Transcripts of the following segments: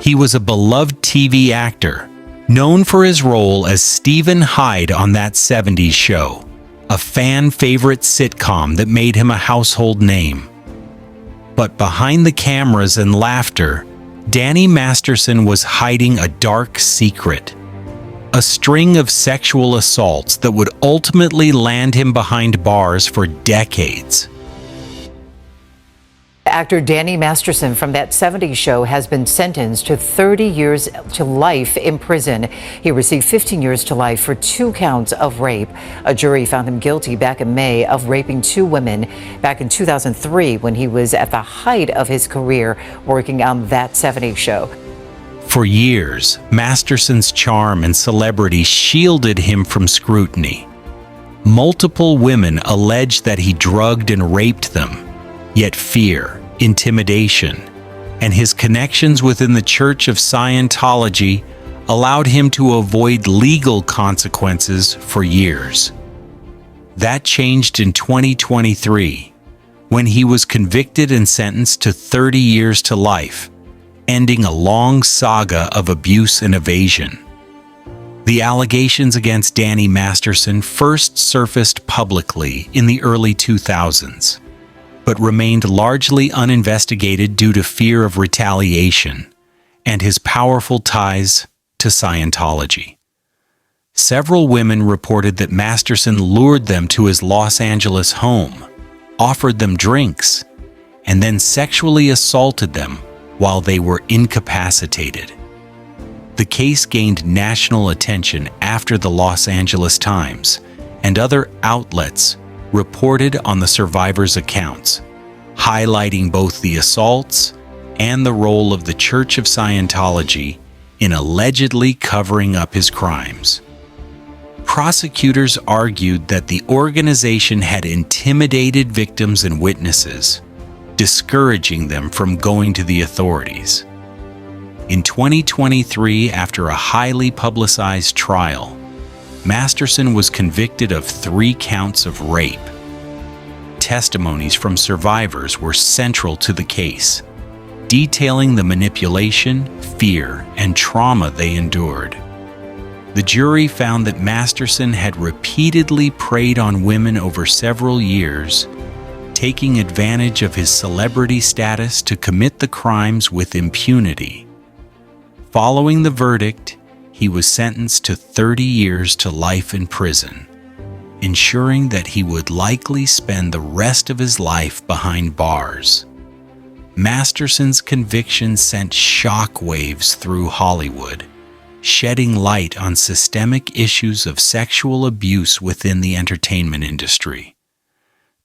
He was a beloved TV actor, known for his role as Stephen Hyde on That 70s Show, a fan-favorite sitcom that made him a household name. But behind the cameras and laughter, Danny Masterson was hiding a dark secret. A string of sexual assaults that would ultimately land him behind bars for decades. Actor Danny Masterson from That 70s Show has been sentenced to 30 years to life in prison. He received 15 years to life for 2 counts of rape. A jury found him guilty back in May of raping 2 women back in 2003 when he was at the height of his career working on That 70s Show. For years, Masterson's charm and celebrity shielded him from scrutiny. Multiple women alleged that he drugged and raped them. Yet fear, intimidation, and his connections within the Church of Scientology allowed him to avoid legal consequences for years. That changed in 2023, when he was convicted and sentenced to 30 years to life, ending a long saga of abuse and evasion. The allegations against Danny Masterson first surfaced publicly in the early 2000s. But remained largely uninvestigated due to fear of retaliation and his powerful ties to Scientology. Several women reported that Masterson lured them to his Los Angeles home, offered them drinks, and then sexually assaulted them while they were incapacitated. The case gained national attention after the Los Angeles Times and other outlets reported on the survivors' accounts, highlighting both the assaults and the role of the Church of Scientology in allegedly covering up his crimes. Prosecutors argued that the organization had intimidated victims and witnesses, discouraging them from going to the authorities. In 2023, after a highly publicized trial, Masterson was convicted of 3 counts of rape. Testimonies from survivors were central to the case, detailing the manipulation, fear, and trauma they endured. The jury found that Masterson had repeatedly preyed on women over several years, taking advantage of his celebrity status to commit the crimes with impunity. Following the verdict, he was sentenced to 30 years to life in prison, ensuring that he would likely spend the rest of his life behind bars. Masterson's conviction sent shockwaves through Hollywood, shedding light on systemic issues of sexual abuse within the entertainment industry.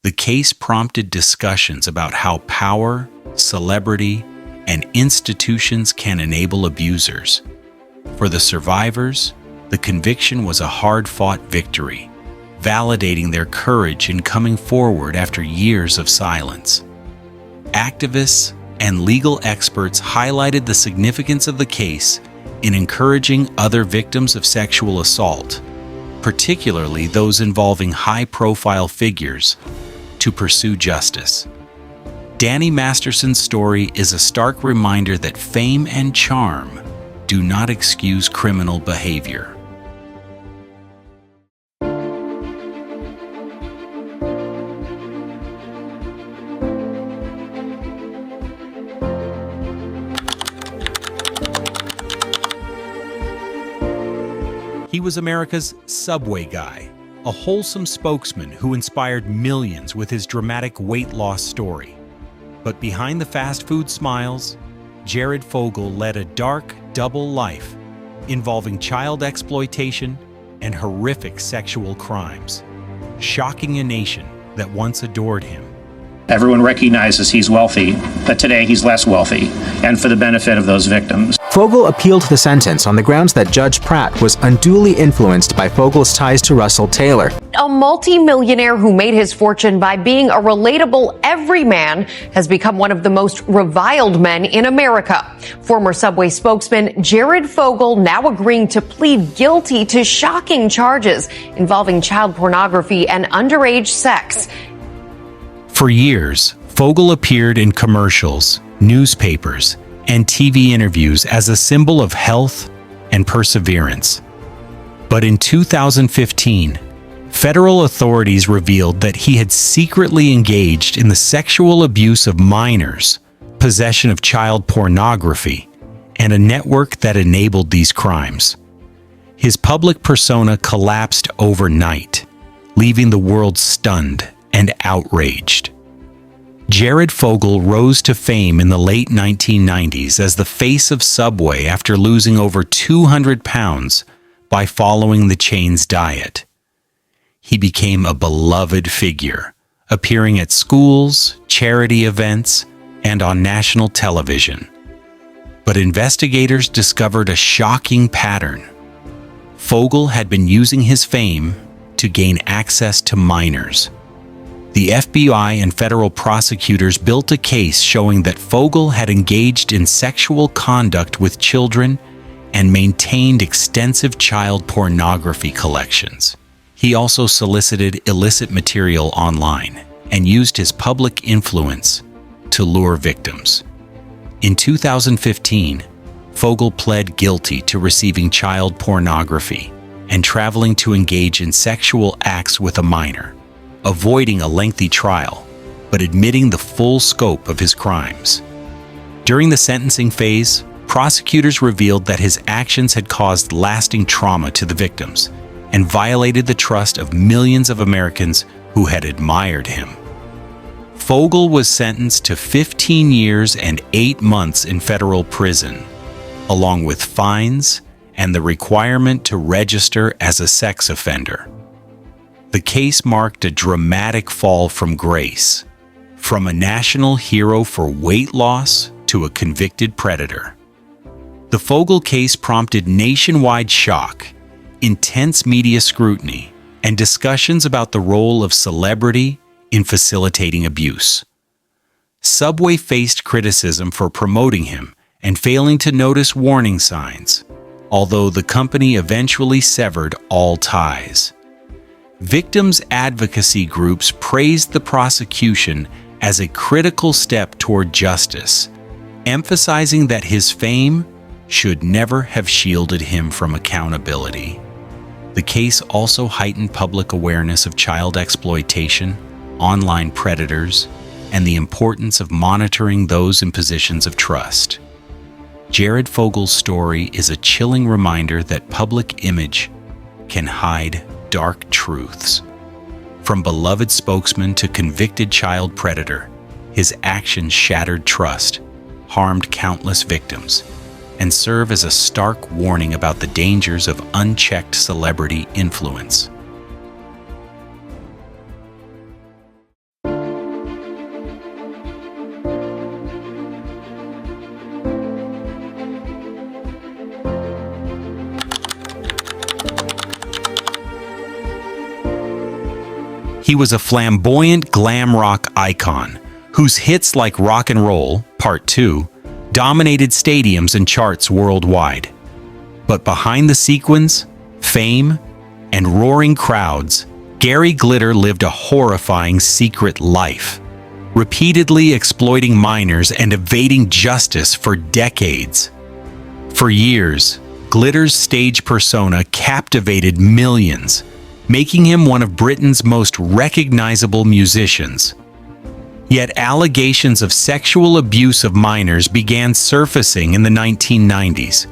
The case prompted discussions about how power, celebrity, and institutions can enable abusers. For the survivors, the conviction was a hard-fought victory, validating their courage in coming forward after years of silence. Activists and legal experts highlighted the significance of the case in encouraging other victims of sexual assault, particularly those involving high-profile figures, to pursue justice. Danny Masterson's story is a stark reminder that fame and charm do not excuse criminal behavior. He was America's subway guy, a wholesome spokesman who inspired millions with his dramatic weight loss story. But behind the fast food smiles, Jared Fogle led a dark, double life involving child exploitation and horrific sexual crimes, shocking a nation that once adored him. Everyone recognizes he's wealthy, but today he's less wealthy, and for the benefit of those victims. Fogle appealed the sentence on the grounds that Judge Pratt was unduly influenced by Fogle's ties to Russell Taylor. A multi-millionaire who made his fortune by being a relatable everyman has become one of the most reviled men in America. Former Subway spokesman Jared Fogle now agreeing to plead guilty to shocking charges involving child pornography and underage sex. For years, Fogle appeared in commercials, newspapers, and TV interviews as a symbol of health and perseverance. But in 2015, federal authorities revealed that he had secretly engaged in the sexual abuse of minors, possession of child pornography, and a network that enabled these crimes. His public persona collapsed overnight, leaving the world stunned and outraged. Jared Fogle rose to fame in the late 1990s as the face of Subway after losing over 200 pounds by following the chain's diet. He became a beloved figure, appearing at schools, charity events, and on national television. But investigators discovered a shocking pattern. Fogle had been using his fame to gain access to minors. The FBI and federal prosecutors built a case showing that Fogle had engaged in sexual conduct with children and maintained extensive child pornography collections. He also solicited illicit material online and used his public influence to lure victims. In 2015, Fogle pled guilty to receiving child pornography and traveling to engage in sexual acts with a minor, avoiding a lengthy trial, but admitting the full scope of his crimes. During the sentencing phase, prosecutors revealed that his actions had caused lasting trauma to the victims and violated the trust of millions of Americans who had admired him. Fogle was sentenced to 15 years and 8 months in federal prison, along with fines and the requirement to register as a sex offender. The case marked a dramatic fall from grace, from a national hero for weight loss to a convicted predator. The Fogle case prompted nationwide shock, intense media scrutiny, and discussions about the role of celebrity in facilitating abuse. Subway faced criticism for promoting him and failing to notice warning signs, although the company eventually severed all ties. Victims' advocacy groups praised the prosecution as a critical step toward justice, emphasizing that his fame should never have shielded him from accountability. The case also heightened public awareness of child exploitation, online predators, and the importance of monitoring those in positions of trust. Jared Fogle's story is a chilling reminder that public image can hide dark truths. From beloved spokesman to convicted child predator, his actions shattered trust, harmed countless victims, and serve as a stark warning about the dangers of unchecked celebrity influence. He was a flamboyant glam rock icon whose hits like Rock and Roll, Part 2, dominated stadiums and charts worldwide. But behind the sequins, fame, and roaring crowds, Gary Glitter lived a horrifying secret life, repeatedly exploiting minors and evading justice for decades. For years, Glitter's stage persona captivated millions, making him one of Britain's most recognizable musicians. Yet allegations of sexual abuse of minors began surfacing in the 1990s,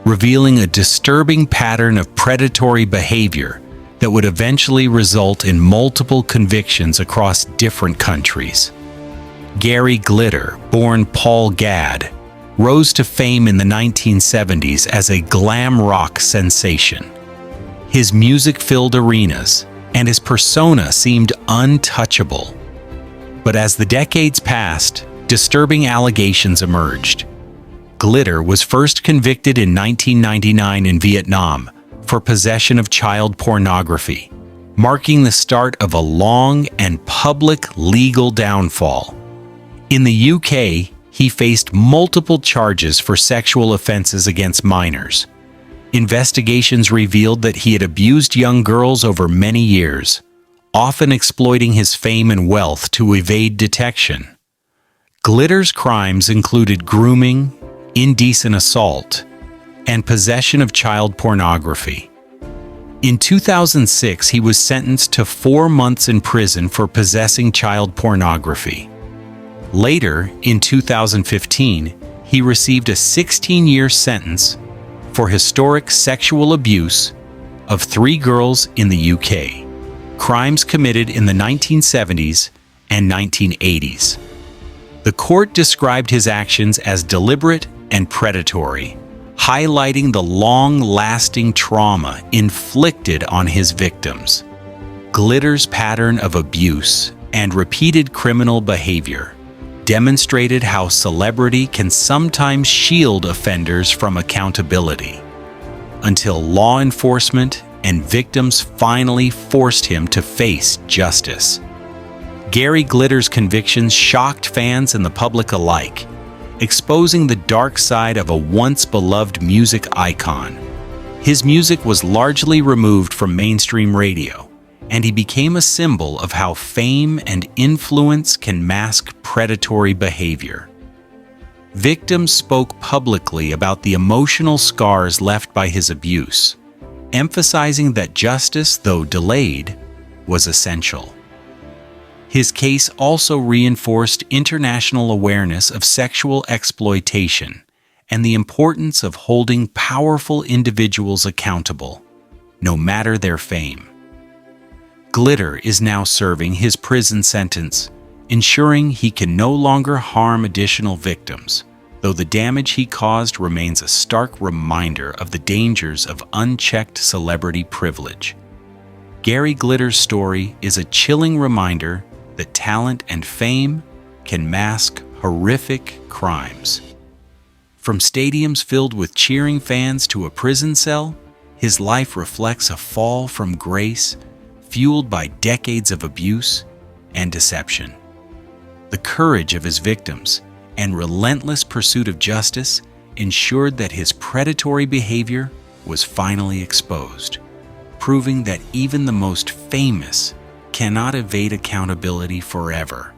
revealing a disturbing pattern of predatory behavior that would eventually result in multiple convictions across different countries. Gary Glitter, born Paul Gadd, rose to fame in the 1970s as a glam rock sensation. His music filled arenas, and his persona seemed untouchable. But as the decades passed, disturbing allegations emerged. Glitter was first convicted in 1999 in Vietnam for possession of child pornography, marking the start of a long and public legal downfall. In the UK, he faced multiple charges for sexual offenses against minors. Investigations revealed that he had abused young girls over many years, often exploiting his fame and wealth to evade detection. Glitter's crimes included grooming, indecent assault, and possession of child pornography. In 2006, he was sentenced to 4 months in prison for possessing child pornography. Later, in 2015, he received a 16-year sentence for historic sexual abuse of 3 girls in the UK, crimes committed in the 1970s and 1980s. The court described his actions as deliberate and predatory, highlighting the long-lasting trauma inflicted on his victims. Glitter's pattern of abuse and repeated criminal behavior demonstrated how celebrity can sometimes shield offenders from accountability, until law enforcement and victims finally forced him to face justice. Gary Glitter's convictions shocked fans and the public alike, exposing the dark side of a once-beloved music icon. His music was largely removed from mainstream radio, and he became a symbol of how fame and influence can mask predatory behavior. Victims spoke publicly about the emotional scars left by his abuse, emphasizing that justice, though delayed, was essential. His case also reinforced international awareness of sexual exploitation and the importance of holding powerful individuals accountable, no matter their fame. Glitter is now serving his prison sentence, ensuring he can no longer harm additional victims, though the damage he caused remains a stark reminder of the dangers of unchecked celebrity privilege. Gary Glitter's story is a chilling reminder that talent and fame can mask horrific crimes. From stadiums filled with cheering fans to a prison cell, his life reflects a fall from grace fueled by decades of abuse and deception. The courage of his victims and relentless pursuit of justice ensured that his predatory behavior was finally exposed, proving that even the most famous cannot evade accountability forever.